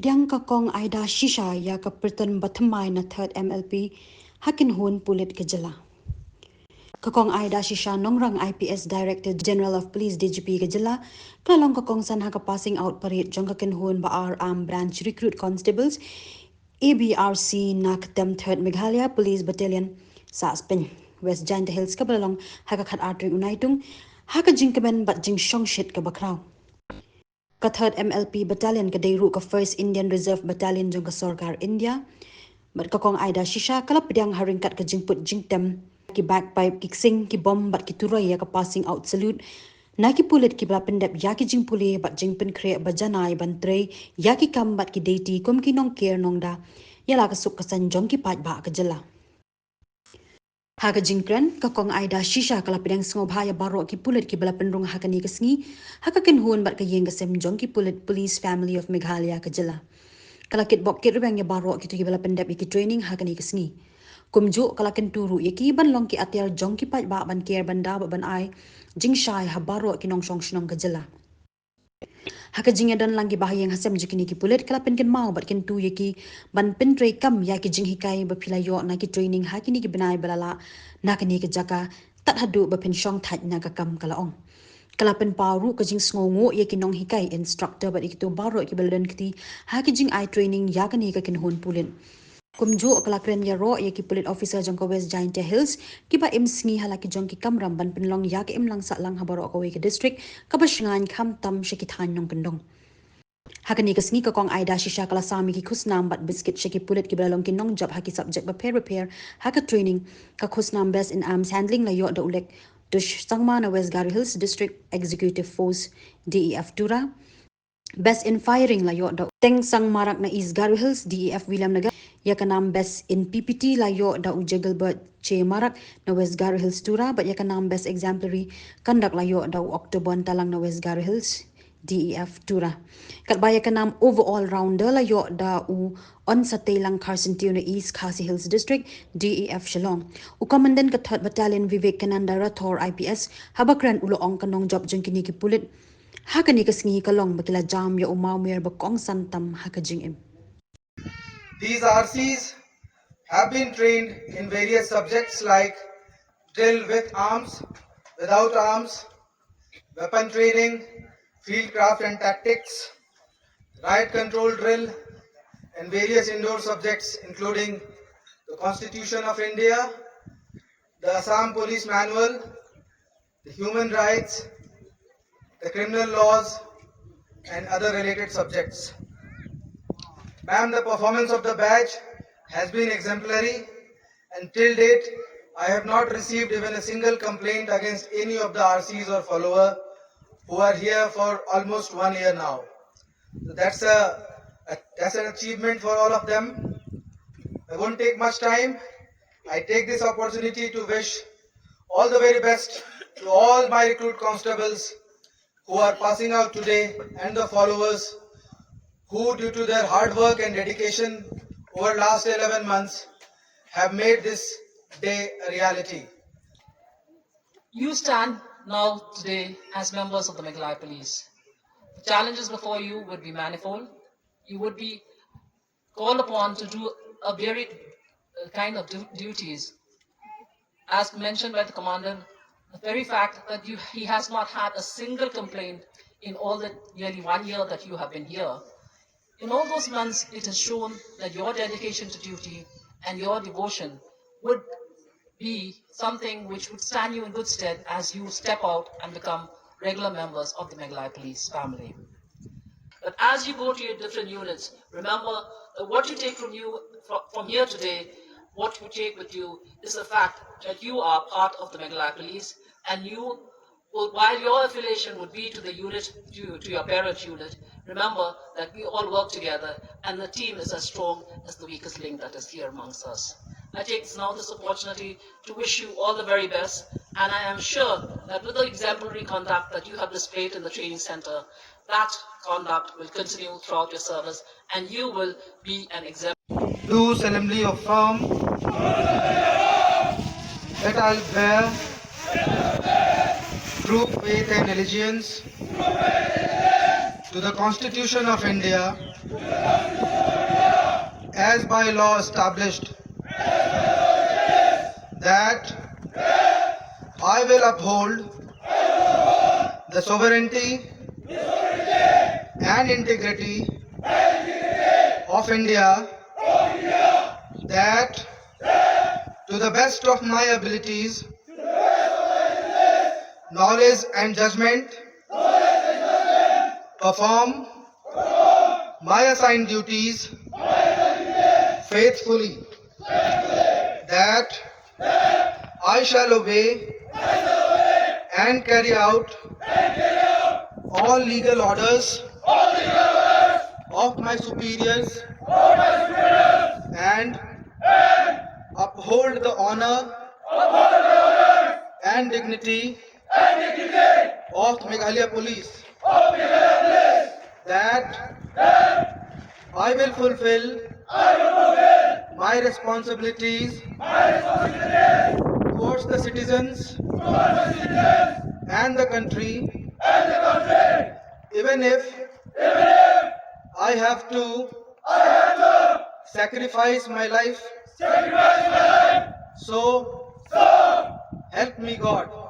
Pdiang kakong Idashisa ya ka Pyrton Bathymmai na third MLP Kynhun Pulit Jylla. Kakong Idashisa nongrang IPS Director General of Police DGP Jylla kalong kakong san ha ka passing out parade jong Kynhun ba Arm Branch Recruit Constables ABRC na katem third Meghalaya Police Battalion sa Spain West Giant Hills kabalong ha ka khat artring unaitung ha ka jingkaben bat jing shongshit ka bakraw. Ka third MLP Battalion ka dayru ka First Indian Reserve Battalion jong ka Sarkar India. Bat kakong Idashisa kalap Pdiang haringkat ka jingput jingtem ki bagpipe ki sing ki bomb bat ki turay ya ka passing out salute. Na ki Pulit ki blapendep ya ki jingpuli bat jingpen kre bajanay bantrey ya ki kam bat ki deity kum ki nong care nong da. Yala ka suk kasan jong ki pat ba ka Jylla. Haga jingkren kakong Idashisa kalap Pdiang sngobhaya baro ki Pulit ki blapendrong hakani kasngi haka Kynhun bat ka yeng kasem jong ki Pulit Police Family of Meghalaya ka Jylla. Kalakit bok kit rubeng ya baro ki tu ki blapendep ki training hakani kasngi. Kumju kalakin turu ya ki ban long ki atyar jong ki pat ba ban care banda ba ban ai jing shai ha baro ki nong shong shnong ka Jylla. Haka jingya dan langgi bahayang hasem jikini ki Pulit kalapin kin mau bat kin tu yaki ban pentrei kam ya ki jing hikai ba pilayo na ki training hakini ki benai balala na kani ki jaka tat hadu ba pin shong that na ka kam kalaong. Kalapin paru ka jing sngongo ya ki nong hikai instructor bat ikitu baro ki baladan kiti haki jing ai training ya kani ka Kynhun Pulit. Kumju kalakren ya ro ya ki Pulit officer jong ka West Giant Hills ki ba im sngi halaki jong ki kamram ban penlong ya ki im lang sa lang habaro ka we ki district ka ba shngan kham tam shikithan nong kendong. Hakani ka sngi ka kong Idashisa kala sami ki khusnam bat biscuit shiki Pulit ki balong ki nong job haki subject ba repair haka training ka khusnam best in arms handling la yo da ulek dush sangma na West Gari Hills District Executive Force DEF Tura. Best in firing la yo da teng sang marak na East Gari Hills DEF William Nagar ya kanam best in PPT la yo da ujagalbert che marak na West Gari Hills Tura but ya kanam best exemplary conduct la yo da October talang na West Gari Hills DEF Tura. Kat baya kanam overall rounder la yo da u on sa telang Carson na East Khasi Hills District DEF Shillong. U Commandant ka 3rd Battalion Vivekananda Rathor IPS habakran ulo ong kanong job jeng kini ki Pulit. Hakani kasngi kalong bakila jam ya umaw mer bakong santam hakajing im. These RCs have been trained in various subjects like drill with arms, without arms, weapon training, field craft and tactics, riot control drill, and various indoor subjects including the Constitution of India, the Assam Police Manual, the human rights, the criminal laws, and other related subjects. Ma'am, the performance of the badge has been exemplary, and till date, I have not received even a single complaint against any of the RCs or follower who are here for almost 1 year now. So that's an achievement for all of them. I won't take much time. I take this opportunity to wish all the very best to all my recruit constables who are passing out today and the followers who, due to their hard work and dedication over last 11 months, have made this day a reality. You stand now today as members of the Meghalaya Police. The challenges before you would be manifold. You would be called upon to do a varied kind of duties. As mentioned by the Commandant, the very fact that he has not had a single complaint in all the nearly 1 year that you have been here. In all those months, it has shown that your dedication to duty and your devotion would be something which would stand you in good stead as you step out and become regular members of the Meghalaya Police family. But as you go to your different units, remember that what you take from here today, what you take with you is the fact that you are part of the Meghalaya Police, and you will, while your affiliation would be to the unit, to your parent unit, remember that we all work together and the team is as strong as the weakest link that is here amongst us. I take this opportunity to wish you all the very best, and I am sure that with the exemplary conduct that you have displayed in the training center, that conduct will continue throughout your service and you will be an example. Do solemnly affirm that I will bear true faith and allegiance to the Constitution of India as by law established, that I will uphold the sovereignty and integrity of India, that to the best of my abilities, knowledge and judgment, perform my assigned duties faithfully, that I shall obey and carry out all legal orders of my superiors and uphold the honor and dignity of Meghalaya Police, that I will fulfill my responsibilities towards the citizens and the country, even if I have to sacrifice my life. So help me God.